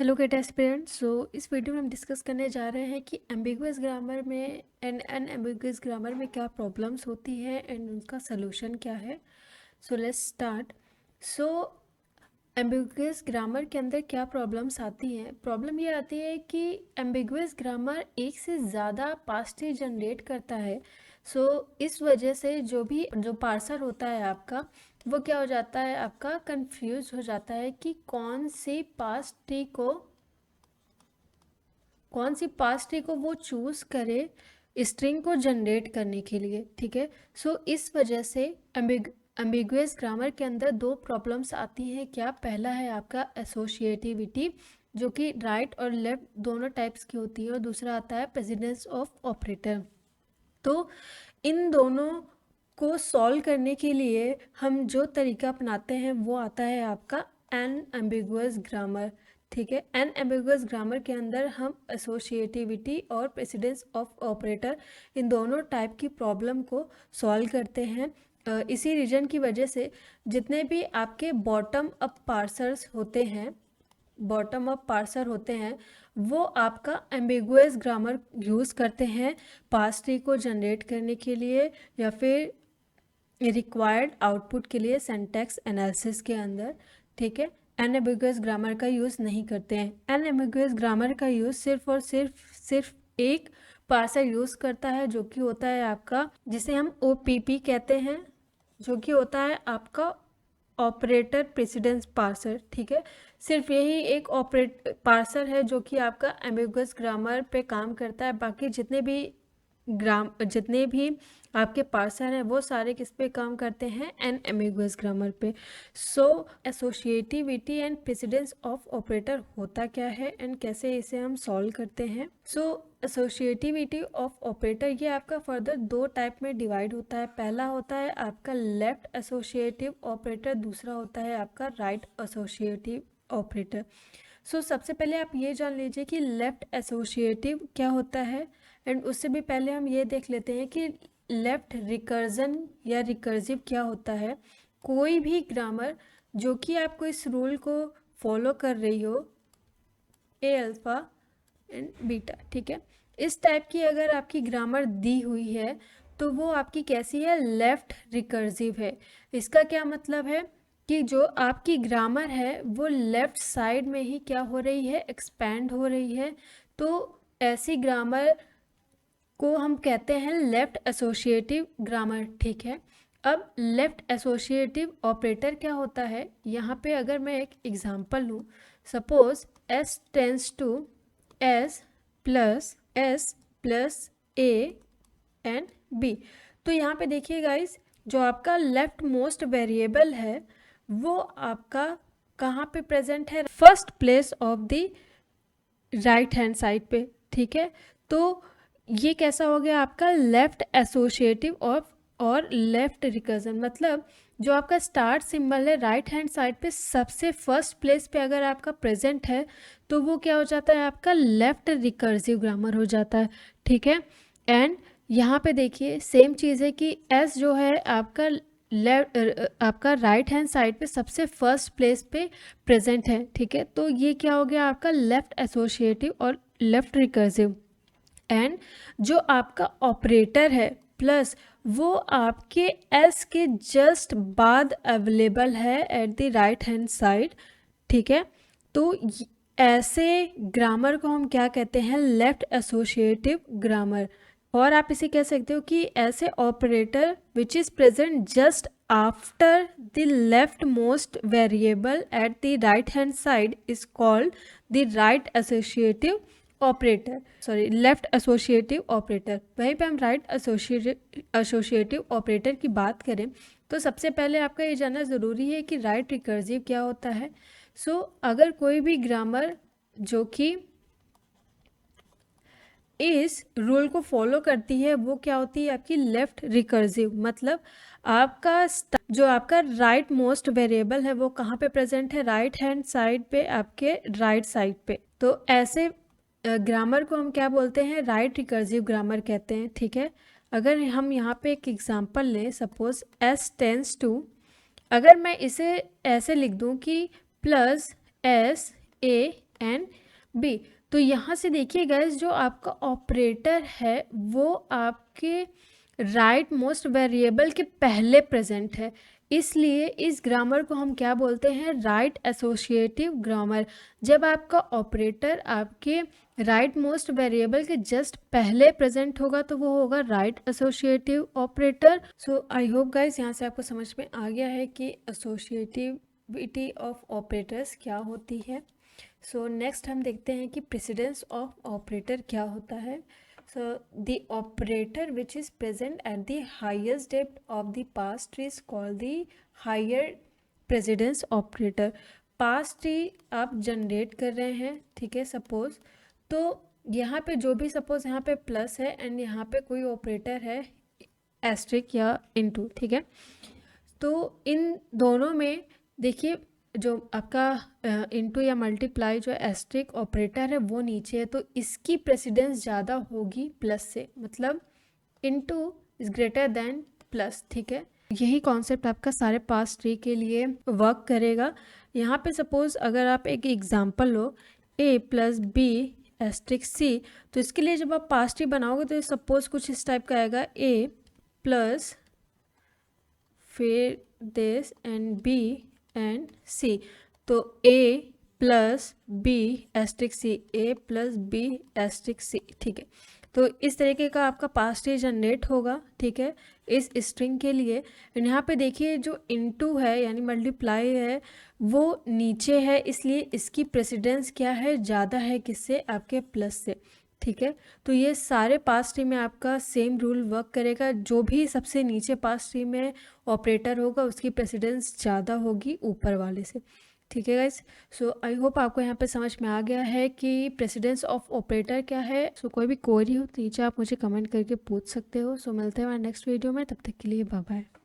Hello gate aspirant. सो इस video में हम डिस्कस करने जा रहे हैं कि एम्बिगुअस ग्रामर में एंड अनएम्बिगुअस ग्रामर में क्या प्रॉब्लम्स होती हैं एंड उनका सलूशन क्या है। So let's start. So ambiguous grammar के अंदर क्या प्रॉब्लम्स आती हैं। प्रॉब्लम ये आती है कि एम्बिगुअस ग्रामर एक से ज़्यादा पास्ट टेंस जनरेट करता है। सो इस वजह से जो पार्सर होता है आपका, वो क्या हो जाता है, आपका कंफ्यूज हो जाता है कि कौन सी पास्ट ट्री को वो चूज करे स्ट्रिंग को जनरेट करने के लिए। ठीक है। सो इस वजह से एम्बिगुअस ग्रामर के अंदर दो प्रॉब्लम्स आती हैं। क्या, पहला है आपका एसोसिएटिविटी, जो कि राइट और लेफ्ट दोनों टाइप्स की होती है, और दूसरा आता है प्रेसिडेंस ऑफ ऑपरेटर। तो इन दोनों को सॉल्व करने के लिए हम जो तरीका अपनाते हैं वो आता है आपका अनएम्बिगुअस ग्रामर। ठीक है। अनएम्बिगुअस ग्रामर के अंदर हम एसोसिएटिविटी और प्रेसिडेंस ऑफ ऑपरेटर, इन दोनों टाइप की प्रॉब्लम को सॉल्व करते हैं। इसी रीजन की वजह से जितने भी आपके बॉटम अप पार्सर होते हैं वो आपका एम्बिगुअस ग्रामर यूज़ करते हैं पास्ट ट्री को जनरेट करने के लिए, या फिर रिक्वायर्ड आउटपुट के लिए सिंटैक्स एनालिसिस के अंदर। ठीक है। अनएम्बिगुअस ग्रामर का यूज़ नहीं करते हैं। अनएम्बिगुअस ग्रामर का यूज़ सिर्फ और सिर्फ एक पार्सर यूज़ करता है, जो कि होता है आपका, जिसे हम OPP कहते हैं, जो कि होता है आपका ऑपरेटर प्रेसिडेंस पार्सर। ठीक है। सिर्फ यही एक पार्सर है जो कि आपका एम्बिगुअस ग्रामर पे काम करता है। बाकी जितने भी आपके पार्सर हैं वो सारे किस पे काम करते हैं, एम्बिगुअस ग्रामर पे। So associativity and precedence of operator होता क्या है एंड कैसे इसे हम सॉल्व करते हैं। सो एसोसिएटिविटी ऑफ ऑपरेटर ये आपका फर्दर दो टाइप में डिवाइड होता है। पहला होता है आपका लेफ्ट एसोसिएटिव ऑपरेटर, दूसरा होता है आपका राइट एसोसिएटिव ऑपरेटर। सो सबसे पहले आप ये जान लीजिए कि लेफ्ट एसोसिएटिव क्या होता है, एंड उससे भी पहले हम ये देख लेते हैं कि लेफ्ट रिकर्जन या रिकर्सिव क्या होता है। कोई भी ग्रामर जो कि आपको इस रूल को फॉलो कर रही हो, ए अल्फा एंड बीटा, ठीक है, इस टाइप की अगर आपकी ग्रामर दी हुई है तो वो आपकी कैसी है, लेफ्ट रिकर्सिव है। इसका क्या मतलब है कि जो आपकी ग्रामर है वो लेफ्ट साइड में ही क्या हो रही है, एक्सपैंड हो रही है। तो ऐसी ग्रामर को हम कहते हैं लेफ्ट एसोसिएटिव ग्रामर। ठीक है। अब लेफ्ट एसोसिएटिव ऑपरेटर क्या होता है, यहाँ पे अगर मैं एक एग्जांपल लूँ, suppose S tends to S plus A and B। तो यहाँ पे देखिए गाइस, जो आपका लेफ्ट मोस्ट वेरिएबल है वो आपका कहाँ पे प्रेजेंट है, first place of the right hand side पे। ठीक है। तो ये कैसा हो गया आपका लेफ्ट एसोसिएटिव और लेफ्ट रिकर्जन, मतलब जो आपका स्टार्ट सिंबल है राइट हैंड साइड पे सबसे फर्स्ट प्लेस पे अगर आपका प्रेजेंट है तो वो क्या हो जाता है, आपका लेफ्ट रिकर्सिव ग्रामर हो जाता है। ठीक है। एंड यहाँ पे देखिए सेम चीज़ है कि एस जो है आपका आपका राइट हैंड साइड पे सबसे फर्स्ट प्लेस पे प्रेजेंट है। ठीक है। तो ये क्या हो गया आपका लेफ्ट एसोसिएटिव और लेफ्ट रिकर्सिव। एंड जो आपका ऑपरेटर है प्लस, वो आपके एस के जस्ट बाद अवेलेबल है at the right hand side. ठीक है। तो ऐसे ग्रामर को हम क्या कहते हैं, लेफ्ट एसोसिएटिव ग्रामर। और आप इसे कह सकते हो कि ऐसे operator which is present just after the left most variable at the right hand side is called the right associative operator, sorry left associative operator. वहीं पे हम राइट एसोसिएटिव ऑपरेटर की बात करें तो सबसे पहले आपका ये जानना ज़रूरी है कि राइट रिकर्सिव क्या होता है। सो अगर कोई भी ग्रामर जो कि इस रूल को फॉलो करती है वो क्या होती है, आपकी लेफ्ट रिकर्सिव। मतलब आपका जो आपका राइट मोस्ट वेरिएबल है वो कहाँ पे प्रेजेंट है, राइट हैंड साइड पे, आपके राइट साइड पे। तो ऐसे ग्रामर को हम क्या बोलते हैं, राइट रिकर्सिव ग्रामर कहते हैं। ठीक है। अगर हम यहाँ पे एक एग्जांपल लें, सपोज S टेंस टू, अगर मैं इसे ऐसे लिख दूँ कि plus S A and B. तो यहाँ से देखिए गाइस, जो आपका ऑपरेटर है वो आपके राइट मोस्ट वेरिएबल के पहले प्रेजेंट है, इसलिए इस ग्रामर को हम क्या बोलते हैं, राइट एसोसिएटिव ग्रामर। जब आपका ऑपरेटर आपके राइट मोस्ट वेरिएबल के जस्ट पहले प्रेजेंट होगा तो वो होगा right associative operator. So I hope guys यहाँ से आपको समझ में आ गया है कि एसोसिएटिविटी ऑफ ऑपरेटर्स क्या होती है। सो नेक्स्ट हम देखते हैं कि प्रेसिडेंस ऑफ ऑपरेटर क्या होता है। So the operator which is present at the highest depth of the past tree is called the higher precedence operator. Past tree आप जनरेट कर रहे हैं, ठीक है, सपोज, तो यहाँ पे जो भी सपोज यहाँ पे प्लस है एंड यहाँ पे कोई ऑपरेटर है एस्ट्रिक या इनटू, ठीक है, तो इन दोनों में देखिए जो आपका इनटू या मल्टीप्लाई जो एस्ट्रिक ऑपरेटर है वो नीचे है, तो इसकी प्रेसिडेंस ज़्यादा होगी प्लस से, मतलब into is greater than plus, ठीक है। यही कॉन्सेप्ट आपका सारे पास्ट ट्री के लिए वर्क करेगा। यहाँ पे सपोज अगर आप एक एग्जांपल लो a plus B asterisk C, तो इसके लिए जब आप पास्ट ट्री बनाओगे तो सपोज कुछ इस टाइप का आएगा, a प्लस फिर this and b and C, तो a plus B asterisk C, a plus B asterisk C, ठीक है। तो इस तरीके का आपका पास्ट ट्री जनरेट होगा, ठीक है, इस स्ट्रिंग के लिए। यहाँ पे देखिए जो इनटू है यानी मल्टीप्लाई है वो नीचे है, इसलिए इसकी प्रेसिडेंस क्या है, ज़्यादा है, किससे, आपके प्लस से, ठीक है। तो ये सारे पास्ट ट्री में आपका सेम रूल वर्क करेगा, जो भी सबसे नीचे पास्ट ट्री में ऑपरेटर होगा उसकी प्रेसिडेंस ज़्यादा होगी ऊपर वाले से, ठीक है गाइस। सो आई होप आपको यहाँ पे समझ में आ गया है कि प्रेसिडेंस ऑफ ऑपरेटर क्या है। सो कोई भी क्वेरी हो तो नीचे आप मुझे कमेंट करके पूछ सकते हो। सो मिलते हैं हमारे नेक्स्ट वीडियो में, तब तक के लिए बाय बाय।